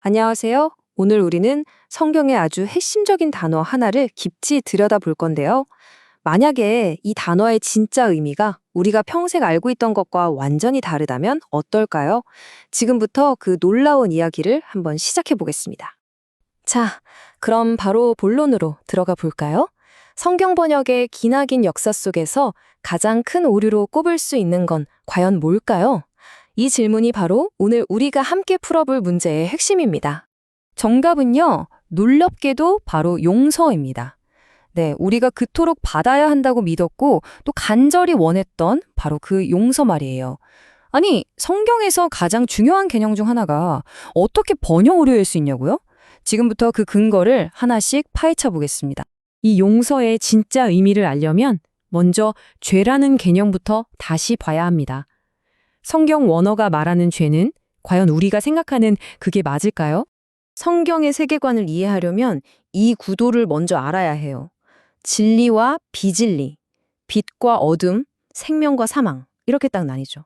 안녕하세요. 오늘 우리는 성경의 아주 핵심적인 단어 하나를 깊이 들여다볼 건데요. 만약에 이 단어의 진짜 의미가 우리가 평생 알고 있던 것과 완전히 다르다면 어떨까요? 지금부터 그 놀라운 이야기를 한번 시작해 보겠습니다. 자, 그럼 바로 본론으로 들어가 볼까요? 성경 번역의 기나긴 역사 속에서 가장 큰 오류로 꼽을 수 있는 건 과연 뭘까요? 이 질문이 바로 오늘 우리가 함께 풀어볼 문제의 핵심입니다. 정답은요, 놀랍게도 바로 용서입니다. 네, 우리가 그토록 받아야 한다고 믿었고 또 간절히 원했던 바로 그 용서 말이에요. 아니, 성경에서 가장 중요한 개념 중 하나가 어떻게 번역 오류일 수 있냐고요? 지금부터 그 근거를 하나씩 파헤쳐 보겠습니다. 이 용서의 진짜 의미를 알려면 먼저 죄라는 개념부터 다시 봐야 합니다. 성경 원어가 말하는 죄는 과연 우리가 생각하는 그게 맞을까요? 성경의 세계관을 이해하려면 이 구도를 먼저 알아야 해요. 진리와 비진리, 빛과 어둠, 생명과 사망, 이렇게 딱 나뉘죠.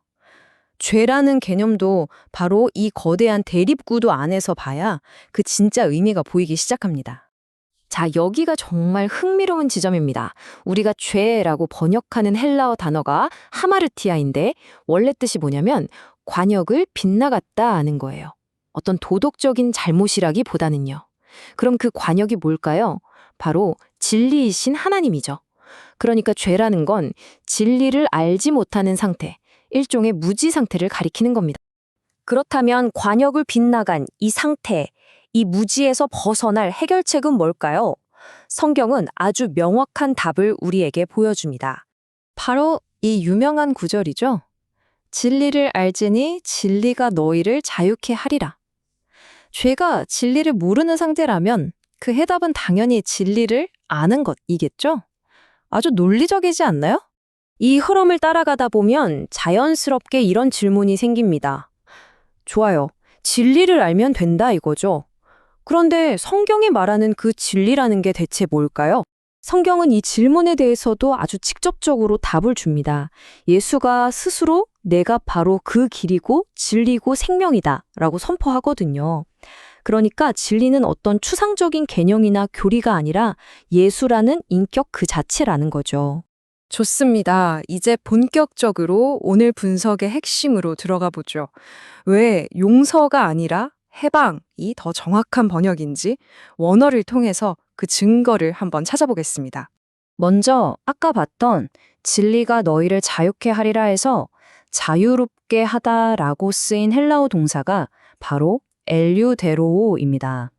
죄라는 개념도 바로 이 거대한 대립구도 안에서 봐야 그 진짜 의미가 보이기 시작합니다. 자, 여기가 정말 흥미로운 지점입니다. 우리가 죄라고 번역하는 헬라어 단어가 하마르티아인데 원래 뜻이 뭐냐면 관역을 빗나갔다 하는 거예요. 어떤 도덕적인 잘못이라기보다는요. 그럼 그 관역이 뭘까요? 바로 진리이신 하나님이죠. 그러니까 죄라는 건 진리를 알지 못하는 상태, 일종의 무지 상태를 가리키는 겁니다. 그렇다면 관역을 빗나간 이 상태, 이 무지에서 벗어날 해결책은 뭘까요? 성경은 아주 명확한 답을 우리에게 보여줍니다. 바로 이 유명한 구절이죠. 진리를 알지니 진리가 너희를 자유케 하리라. 죄가 진리를 모르는 상태라면 그 해답은 당연히 진리를 아는 것이겠죠? 아주 논리적이지 않나요? 이 흐름을 따라가다 보면 자연스럽게 이런 질문이 생깁니다. 좋아요. 진리를 알면 된다 이거죠. 그런데 성경이 말하는 그 진리라는 게 대체 뭘까요? 성경은 이 질문에 대해서도 아주 직접적으로 답을 줍니다. 예수가 스스로 내가 바로 그 길이고 진리고 생명이다 라고 선포하거든요. 그러니까 진리는 어떤 추상적인 개념이나 교리가 아니라 예수라는 인격 그 자체라는 거죠. 좋습니다. 이제 본격적으로 오늘 분석의 핵심으로 들어가 보죠. 왜 용서가 아니라 해방이 더 정확한 번역인지 원어를 통해서 그 증거를 한번 찾아보겠습니다. 먼저 아까 봤던 진리가 너희를 자유케 하리라 해서 자유롭게 하다라고 쓰인 헬라어 동사가 바로 엘류데로입니다.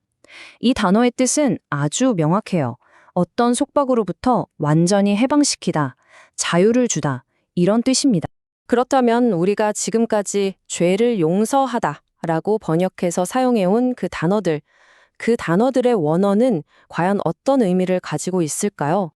이 단어의 뜻은 아주 명확해요. 어떤 속박으로부터 완전히 해방시키다, 자유를 주다, 이런 뜻입니다. 그렇다면 우리가 지금까지 죄를 용서하다 라고 번역해서 사용해온 그 단어들의 원어는 과연 어떤 의미를 가지고 있을까요?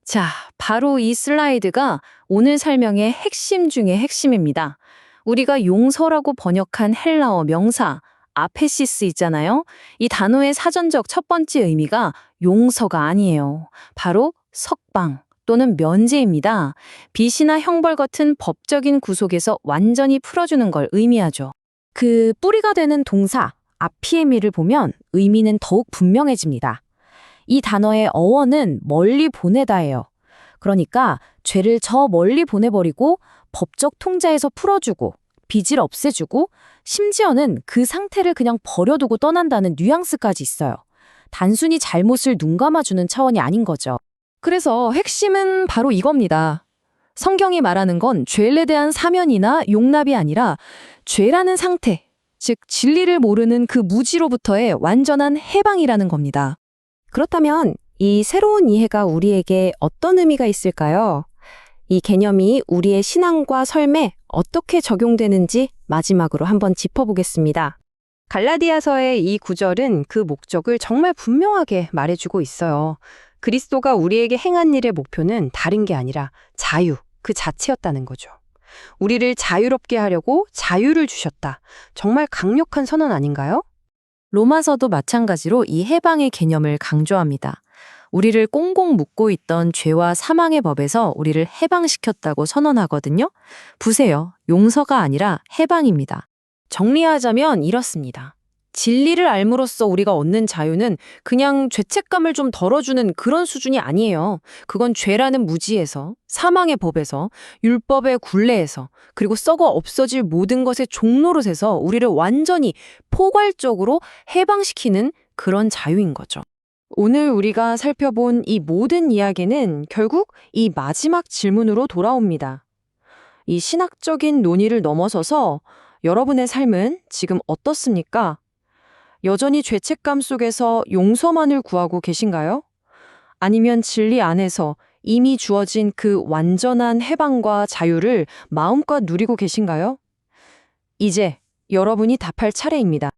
자, 바로 이 슬라이드가 오늘 설명의 핵심 중의 핵심입니다. 우리가 용서라고 번역한 헬라어 명사, 아페시스 있잖아요. 이 단어의 사전적 첫 번째 의미가 용서가 아니에요. 바로 석방 또는 면제입니다. 빚이나 형벌 같은 법적인 구속에서 완전히 풀어주는 걸 의미하죠. 그 뿌리가 되는 동사, 아피에미를 보면 의미는 더욱 분명해집니다. 이 단어의 어원은 멀리 보내다예요. 그러니까 죄를 저 멀리 보내버리고 법적 통자에서 풀어주고 빚을 없애주고 심지어는 그 상태를 그냥 버려두고 떠난다는 뉘앙스까지 있어요. 단순히 잘못을 눈감아주는 차원이 아닌 거죠. 그래서 핵심은 바로 이겁니다. 성경이 말하는 건 죄에 대한 사면이나 용납이 아니라 죄라는 상태, 즉 진리를 모르는 그 무지로부터의 완전한 해방이라는 겁니다. 그렇다면 이 새로운 이해가 우리에게 어떤 의미가 있을까요? 이 개념이 우리의 신앙과 삶에 어떻게 적용되는지 마지막으로 한번 짚어보겠습니다. 갈라디아서의 이 구절은 그 목적을 정말 분명하게 말해주고 있어요. 그리스도가 우리에게 행한 일의 목표는 다른 게 아니라 자유, 그 자체였다는 거죠. 우리를 자유롭게 하려고 자유를 주셨다. 정말 강력한 선언 아닌가요? 로마서도 마찬가지로 이 해방의 개념을 강조합니다. 우리를 꽁꽁 묶고 있던 죄와 사망의 법에서 우리를 해방시켰다고 선언하거든요. 보세요. 용서가 아니라 해방입니다. 정리하자면 이렇습니다. 진리를 알므로써 우리가 얻는 자유는 그냥 죄책감을 좀 덜어주는 그런 수준이 아니에요. 그건 죄라는 무지에서, 사망의 법에서, 율법의 굴레에서, 그리고 썩어 없어질 모든 것의 종노릇에서 우리를 완전히 포괄적으로 해방시키는 그런 자유인 거죠. 오늘 우리가 살펴본 이 모든 이야기는 결국 이 마지막 질문으로 돌아옵니다. 이 신학적인 논의를 넘어서서 여러분의 삶은 지금 어떻습니까? 여전히 죄책감 속에서 용서만을 구하고 계신가요? 아니면 진리 안에서 이미 주어진 그 완전한 해방과 자유를 마음껏 누리고 계신가요? 이제 여러분이 답할 차례입니다.